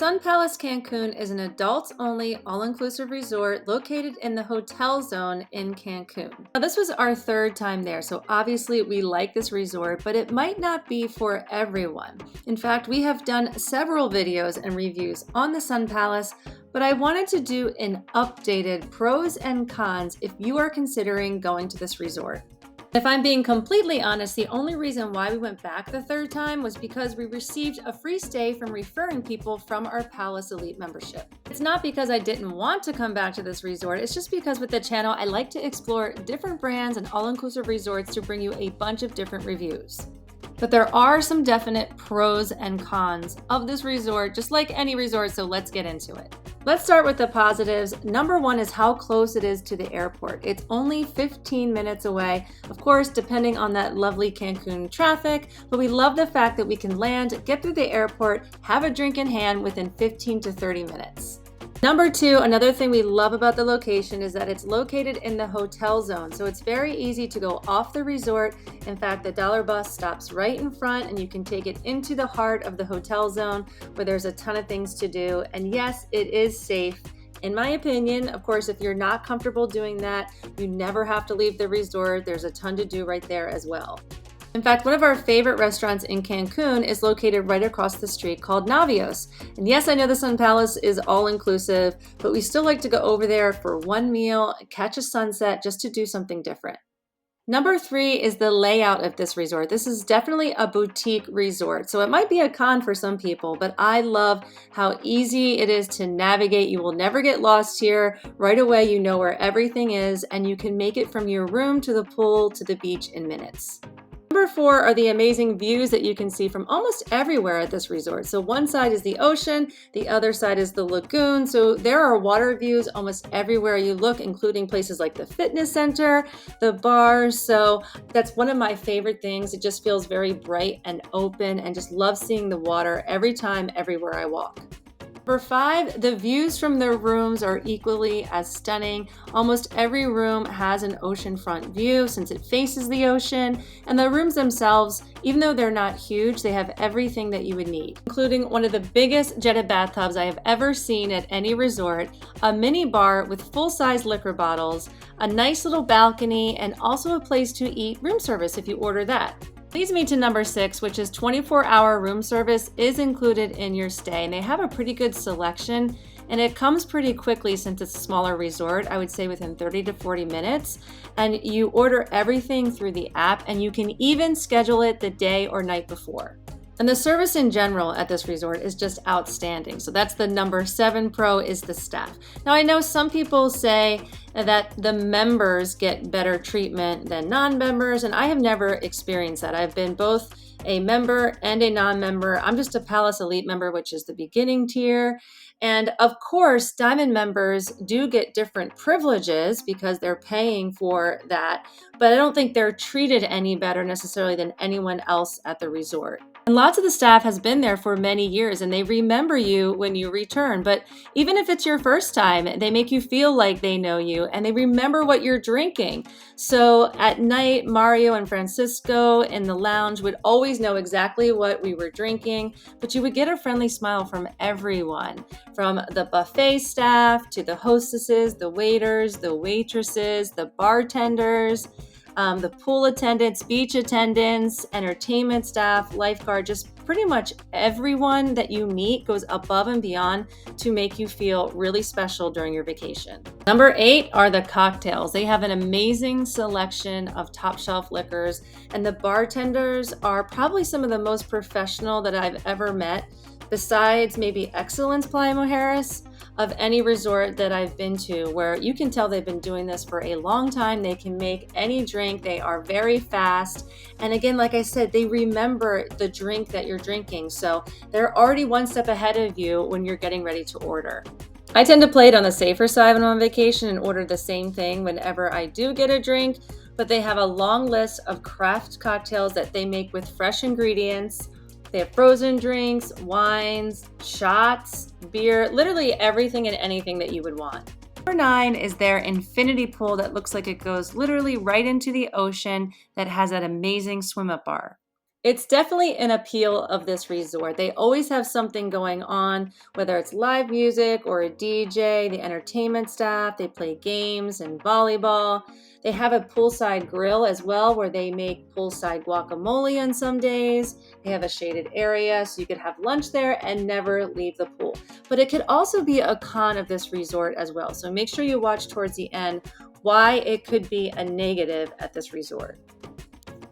Sun Palace Cancun is an adults-only, all-inclusive resort located in the hotel zone in Cancun. Now, this was our third time there, so obviously we like this resort, but it might not be for everyone. In fact, we have done several videos and reviews on the Sun Palace, but I wanted to do an updated pros and cons if you are considering going to this resort. If I'm being completely honest, the only reason why we went back the third time was because we received a free stay from referring people from our Palace Elite membership. It's not because I didn't want to come back to this resort, it's just because with the channel, I like to explore different brands and all-inclusive resorts to bring you a bunch of different reviews. But there are some definite pros and cons of this resort, just like any resort, so let's get into it. Let's start with the positives. Number one is how close it is to the airport. It's only 15 minutes away, of course, depending on that lovely Cancun traffic, but we love the fact that we can land, get through the airport, have a drink in hand within 15 to 30 minutes. Number two, another thing we love about the location is that it's located in the hotel zone, so it's very easy to go off the resort. In fact, the Dollar Bus stops right in front and you can take it into the heart of the hotel zone where there's a ton of things to do. And yes, it is safe. In my opinion, of course, if you're not comfortable doing that, you never have to leave the resort. There's a ton to do right there as well. In fact, one of our favorite restaurants in Cancun is located right across the street called Navios. And yes, I know the Sun Palace is all-inclusive, but we still like to go over there for one meal, catch a sunset, just to do something different. Number three is the layout of this resort. This is definitely a boutique resort, so it might be a con for some people, but I love how easy it is to navigate. You will never get lost here. Right away, you know where everything is, and you can make it from your room to the pool to the beach in minutes. Number four are the amazing views that you can see from almost everywhere at this resort. So one side is the ocean, the other side is the lagoon. So there are water views almost everywhere you look, including places like the fitness center, the bars. So that's one of my favorite things. It just feels very bright and open and just love seeing the water every time, everywhere I walk. Number five, the views from the rooms are equally as stunning. Almost every room has an oceanfront view since it faces the ocean, and the rooms themselves, even though they're not huge, they have everything that you would need, including one of the biggest jetted bathtubs I have ever seen at any resort, a mini bar with full-size liquor bottles, a nice little balcony, and also a place to eat room service if you order that. Leads me to number six, which is 24-hour room service is included in your stay. And they have a pretty good selection, and it comes pretty quickly since it's a smaller resort, I would say within 30 to 40 minutes. And you order everything through the app, and you can even schedule it the day or night before. And the service in general at this resort is just outstanding. So that's the number seven pro, is the staff. Now, I know some people say that the members get better treatment than non-members, and I have never experienced that. I've been both a member and a non-member. I'm just a Palace Elite member, which is the beginning tier. And of course, Diamond members do get different privileges because they're paying for that, but I don't think they're treated any better necessarily than anyone else at the resort. And lots of the staff has been there for many years and they remember you when you return. But even if it's your first time, they make you feel like they know you and they remember what you're drinking. So at night, Mario and Francisco in the lounge would always know exactly what we were drinking, but you would get a friendly smile from everyone, from the buffet staff to the hostesses, the waiters, the waitresses, the bartenders, the pool attendants, beach attendants, entertainment staff, lifeguard, just pretty much everyone that you meet goes above and beyond to make you feel really special during your vacation. Number eight are the cocktails. They have an amazing selection of top shelf liquors, and the bartenders are probably some of the most professional that I've ever met, besides maybe Excellence Playa Mujeres, of any resort that I've been to, where you can tell they've been doing this for a long time. They can make any drink. They are very fast. And again, like I said, they remember the drink that you're drinking. So they're already one step ahead of you when you're getting ready to order. I tend to play it on the safer side when I'm on vacation and order the same thing whenever I do get a drink, but they have a long list of craft cocktails that they make with fresh ingredients. They have frozen drinks, wines, shots, beer, literally everything and anything that you would want. Number 9 is their infinity pool that looks like it goes literally right into the ocean that has that amazing swim-up bar. It's definitely an appeal of this resort. They always have something going on, whether it's live music or a DJ, the entertainment staff, they play games and volleyball. They have a poolside grill as well where they make poolside guacamole on some days. They have a shaded area so you could have lunch there and never leave the pool. But it could also be a con of this resort as well. So make sure you watch towards the end why it could be a negative at this resort.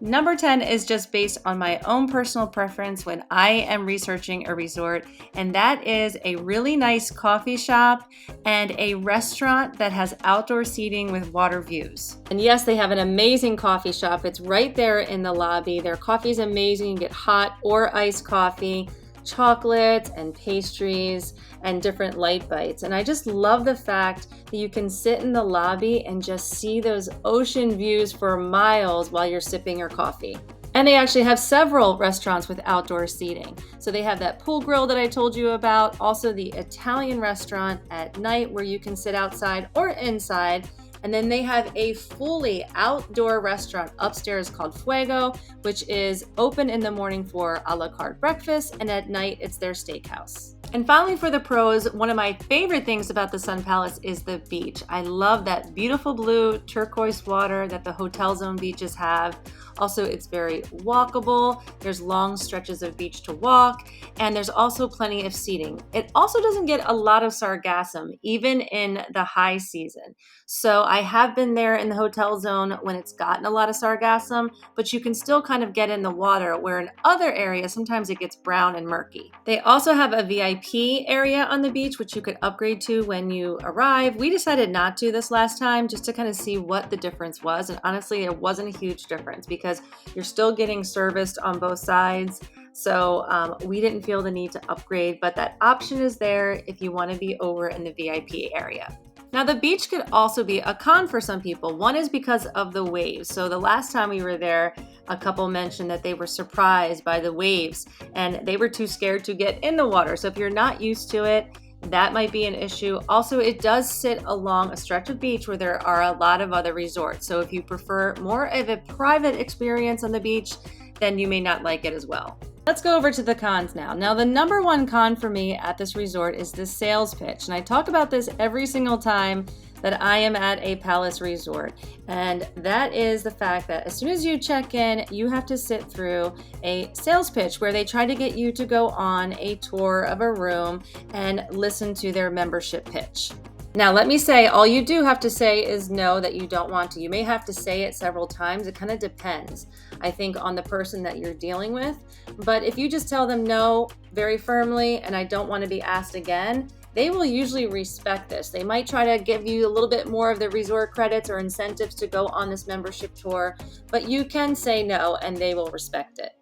Number 10 is just based on my own personal preference when I am researching a resort, and that is a really nice coffee shop and a restaurant that has outdoor seating with water views. And yes, they have an amazing coffee shop. It's right there in the lobby. Their coffee is amazing. You get hot or iced coffee, chocolates and pastries and different light bites. And I just love the fact that you can sit in the lobby and just see those ocean views for miles while you're sipping your coffee. And they actually have several restaurants with outdoor seating. So they have that pool grill that I told you about, also the Italian restaurant at night where you can sit outside or inside. And then they have a fully outdoor restaurant upstairs called Fuego, which is open in the morning for a la carte breakfast, and at night it's their steakhouse. And finally, for the pros, one of my favorite things about the Sun Palace is the beach. I love that beautiful blue turquoise water that the hotel zone beaches have. Also, it's very walkable. There's long stretches of beach to walk, and there's also plenty of seating. It also doesn't get a lot of sargassum, even in the high season. So I have been there in the hotel zone when it's gotten a lot of sargassum, but you can still kind of get in the water, where in other areas, sometimes it gets brown and murky. They also have a VIP area on the beach, which you could upgrade to when you arrive. We decided not to this last time, just to kind of see what the difference was. And honestly, it wasn't a huge difference because you're still getting serviced on both sides. So we didn't feel the need to upgrade, but that option is there if you want to be over in the VIP area. Now, the beach could also be a con for some people. One is because of the waves. So the last time we were there, a couple mentioned that they were surprised by the waves and they were too scared to get in the water. So if you're not used to it, that might be an issue. Also, it does sit along a stretch of beach where there are a lot of other resorts. So if you prefer more of a private experience on the beach, then you may not like it as well. Let's go over to the cons now. Now, the number one con for me at this resort is the sales pitch. And I talk about this every single time that I am at a Palace resort. And that is the fact that as soon as you check in, you have to sit through a sales pitch where they try to get you to go on a tour of a room and listen to their membership pitch. Now, let me say, all you do have to say is no, that you don't want to. You may have to say it several times. It kind of depends, I think, on the person that you're dealing with. But if you just tell them no very firmly and I don't want to be asked again, they will usually respect this. They might try to give you a little bit more of the resort credits or incentives to go on this membership tour, but you can say no and they will respect it.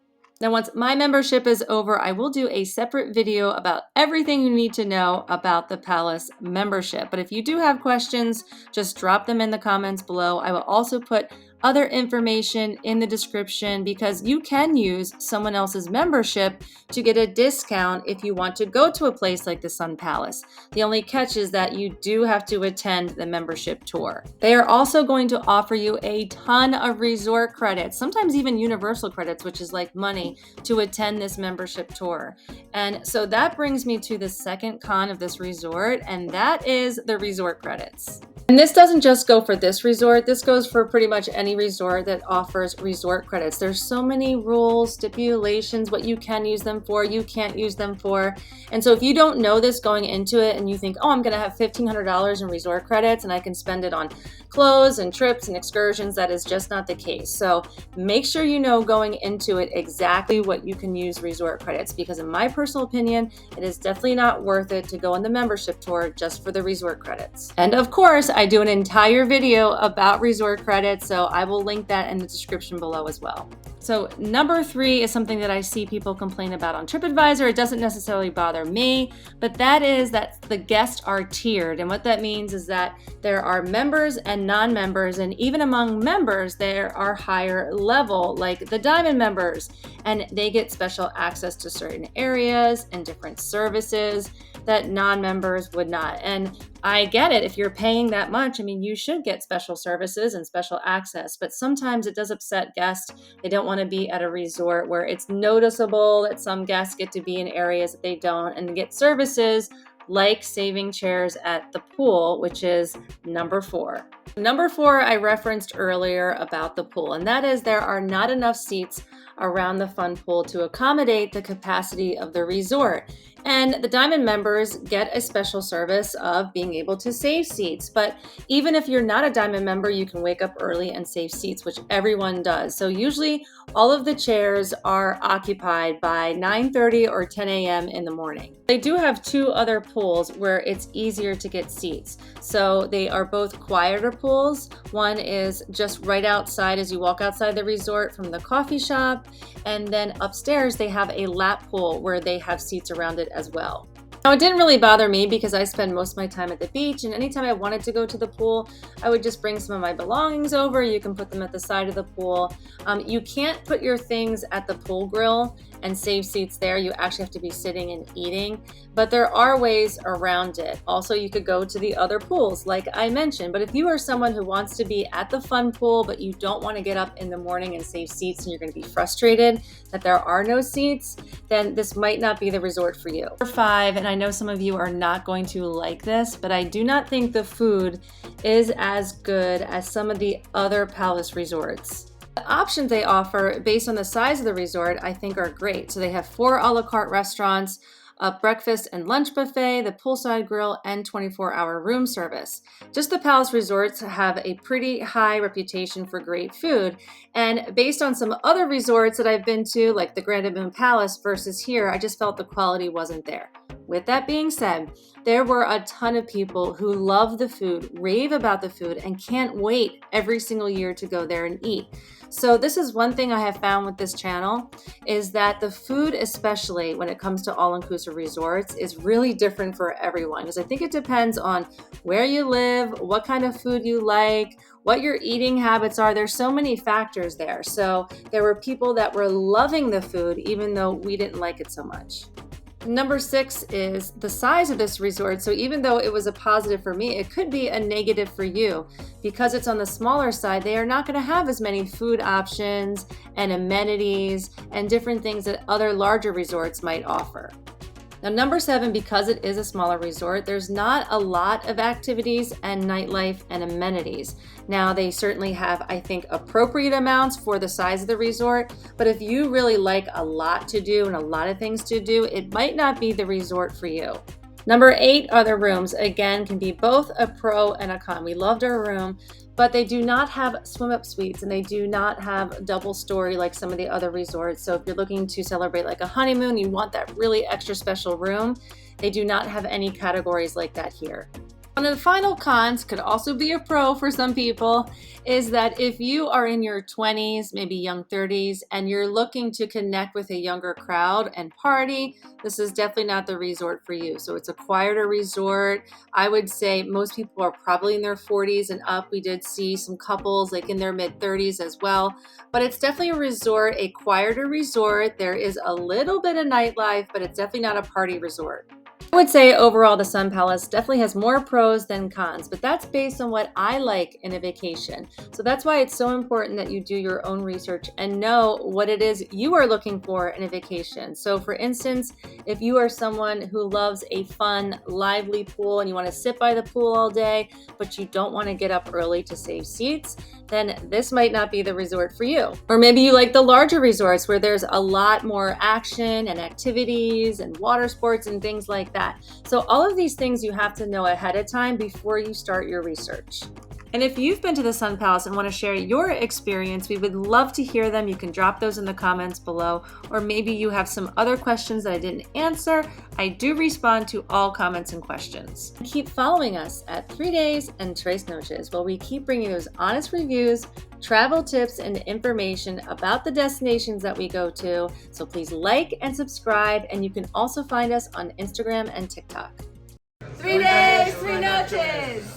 Now, once my membership is over, I will do a separate video about everything you need to know about the Palace membership. But if you do have questions, just drop them in the comments below. I will also put other information in the description because you can use someone else's membership to get a discount if you want to go to a place like the Sun Palace. The only catch is that you do have to attend the membership tour. They are also going to offer you a ton of resort credits, sometimes even universal credits, which is like money, to attend this membership tour. And so that brings me to the second con of this resort, and that is the resort credits. And this doesn't just go for this resort, this goes for pretty much any resort that offers resort credits. There's so many rules, stipulations, what you can use them for, you can't use them for. And so if you don't know this going into it and you think, oh, I'm gonna have $1,500 in resort credits and I can spend it on clothes and trips and excursions, that is just not the case. So make sure you know going into it exactly what you can use resort credits, because in my personal opinion, it is definitely not worth it to go on the membership tour just for the resort credits. And of course, I do an entire video about resort credits, so I will link that in the description below as well. So number 3 is something that I see people complain about on TripAdvisor. It doesn't necessarily bother me, but that is that the guests are tiered. And what that means is that there are members and non-members, and even among members, there are higher level, like the diamond members, and they get special access to certain areas and different services. that non-members would not. And I get it. If you're paying that much, I mean, you should get special services and special access, but sometimes it does upset guests. They don't want to be at a resort where it's noticeable that some guests get to be in areas that they don't and get services like saving chairs at the pool, which is number 4. Number 4, I referenced earlier about the pool, and that is there are not enough seats around the fun pool to accommodate the capacity of the resort. And the Diamond members get a special service of being able to save seats. But even if you're not a Diamond member, you can wake up early and save seats, which everyone does. So usually all of the chairs are occupied by 9:30 or 10 a.m. in the morning. They do have 2 other pools where it's easier to get seats. So they are both quieter pools. One is just right outside as you walk outside the resort from the coffee shop. And then upstairs they have a lap pool where they have seats around it as well. Now, it didn't really bother me because I spend most of my time at the beach, and anytime I wanted to go to the pool, I would just bring some of my belongings over. You can put them at the side of the pool. You can't put your things at the pool grill and save seats there. You actually have to be sitting and eating, but there are ways around it. Also, you could go to the other pools like I mentioned, but if you are someone who wants to be at the fun pool, but you don't want to get up in the morning and save seats and you're going to be frustrated that there are no seats, then this might not be the resort for you. Number 5, and I know some of you are not going to like this, but I do not think the food is as good as some of the other Palace resorts. The options they offer based on the size of the resort, I think, are great. So they have 4 a la carte restaurants, a breakfast and lunch buffet, the poolside grill, and 24-hour room service. Just the Palace resorts have a pretty high reputation for great food. And based on some other resorts that I've been to, like the Grand Moon Palace versus here, I just felt the quality wasn't there. With that being said, there were a ton of people who love the food, rave about the food, and can't wait every single year to go there and eat. So this is one thing I have found with this channel, is that the food, especially when it comes to all-inclusive resorts, is really different for everyone. Because I think it depends on where you live, what kind of food you like, what your eating habits are. There's so many factors there. So there were people that were loving the food, even though we didn't like it so much. Number 6 is the size of this resort. So even though it was a positive for me, it could be a negative for you. Because it's on the smaller side, they are not going to have as many food options and amenities and different things that other larger resorts might offer. Now, number 7, because it is a smaller resort, there's not a lot of activities and nightlife and amenities. Now, they certainly have, I think, appropriate amounts for the size of the resort, but if you really like a lot to do and a lot of things to do, it might not be the resort for you. Number 8 are the rooms. Again, can be both a pro and a con. We loved our room, but they do not have swim-up suites and they do not have double story like some of the other resorts. So if you're looking to celebrate like a honeymoon, you want that really extra special room, they do not have any categories like that here. One of the final cons, could also be a pro for some people, is that if you are in your 20s, maybe young 30s, and you're looking to connect with a younger crowd and party, this is definitely not the resort for you. So it's a quieter resort. I would say most people are probably in their 40s and up. We did see some couples like in their mid 30s as well, but it's definitely a resort, a quieter resort. There is a little bit of nightlife, but it's definitely not a party resort. I would say overall the Sun Palace definitely has more pros than cons, but that's based on what I like in a vacation. So that's why it's so important that you do your own research and know what it is you are looking for in a vacation. So for instance, if you are someone who loves a fun, lively pool and you want to sit by the pool all day, but you don't want to get up early to save seats, then this might not be the resort for you. Or maybe you like the larger resorts where there's a lot more action and activities and water sports and things like that. So all of these things you have to know ahead of time before you start your research. And if you've been to the Sun Palace and want to share your experience, we would love to hear them. You can drop those in the comments below, or maybe you have some other questions that I didn't answer. I do respond to all comments and questions. Keep following us at 3 Days and Tres Noches, while we keep bringing those honest reviews, travel tips, and information about the destinations that we go to. So please like and subscribe, and you can also find us on Instagram and TikTok. 3 days, 3 noches.